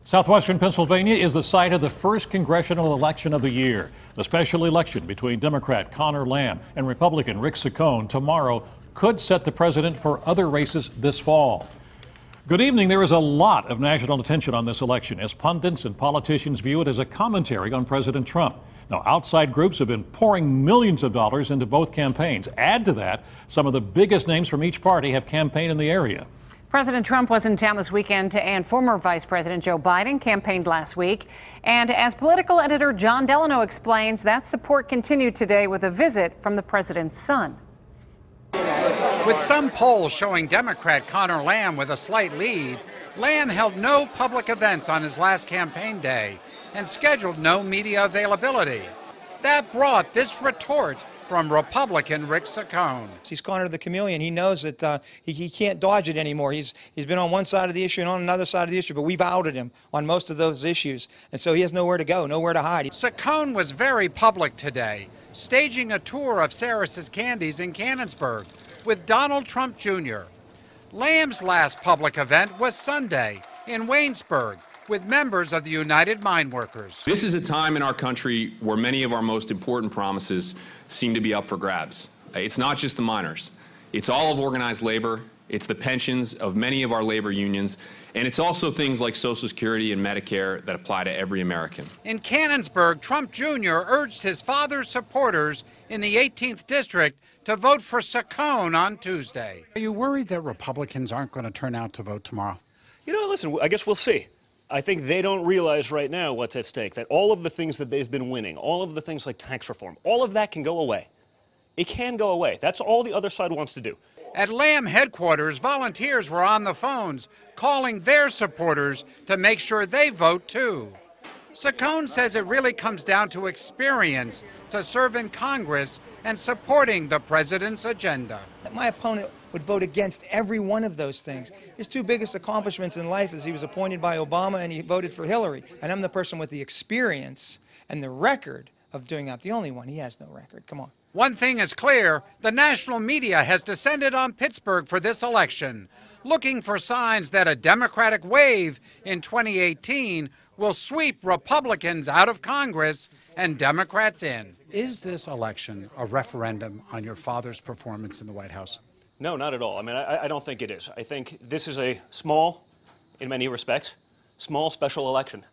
Southwestern Pennsylvania is the site of the first congressional election of the year. The special election between Democrat Conor Lamb and Republican Rick Saccone tomorrow could set the president for other races this fall. Good evening. There is a lot of national attention on this election as pundits and politicians view it as a commentary on President Trump. Now, outside groups have been pouring millions of dollars into both campaigns. Add to that, some of the biggest names from each party have campaigned in the area. President Trump was in town this weekend, and former Vice President Joe Biden campaigned last week. And as political editor John Delano explains, that support continued today with a visit from the president's son. With some polls showing Democrat Conor Lamb with a slight lead, Lamb held no public events on his last campaign day and scheduled no media availability. That brought this retort from Republican Rick Saccone. He's Conor the chameleon. He knows that he can't dodge it anymore. He's been on one side of the issue and on another side of the issue, but we've outed him on most of those issues. And so he has nowhere to go, nowhere to hide. Saccone was very public today, staging a tour of Saris's Candies in Canonsburg with Donald Trump Jr. Lamb's last public event was Sunday in Waynesburg with members of the United Mine Workers. This is a time in our country where many of our most important promises seem to be up for grabs. It's not just the miners. It's all of organized labor. It's the pensions of many of our labor unions. And it's also things like Social Security and Medicare that apply to every American. In Canonsburg, Trump Jr. urged his father's supporters in the 18th District to vote for Saccone on Tuesday. Are you worried that Republicans aren't going to turn out to vote tomorrow? You know, listen, I guess we'll see. I think they don't realize right now what's at stake, that all of the things that they've been winning, all of the things like tax reform, all of that can go away. It can go away. That's all the other side wants to do. At Lamb headquarters, volunteers were on the phones calling their supporters to make sure they vote too. Saccone says it really comes down to experience to serve in Congress and supporting the president's agenda. My opponent would vote against every one of those things. His two biggest accomplishments in life is he was appointed by Obama and he voted for Hillary. And I'm the person with the experience and the record of doing that. The only one. He has no record. Come on. One thing is clear, the national media has descended on Pittsburgh for this election, looking for signs that a Democratic wave in 2018 will sweep Republicans out of Congress and Democrats in. Is this election a referendum on your father's performance in the White House? No, not at all. I mean, I don't think it is. I think this is a small, in many respects, small special election.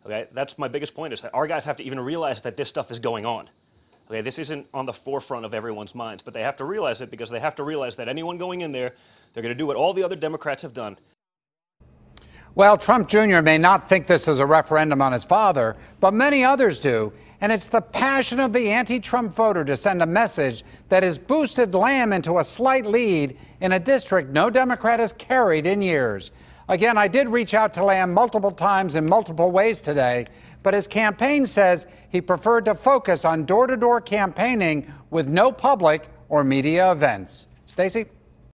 Okay, that's my biggest point, is that our guys have to even realize that this stuff is going on. Okay, this isn't on the forefront of everyone's minds, but they have to realize it because they have to realize that anyone going in there, they're going to do what all the other Democrats have done. Well, Trump Jr. may not think this is a referendum on his father, but many others do. And it's the passion of the anti-Trump voter to send a message that has boosted Lamb into a slight lead in a district no Democrat has carried in years. Again, I did reach out to Lamb multiple times in multiple ways today, but his campaign says he preferred to focus on door-to-door campaigning with no public or media events. Stacey?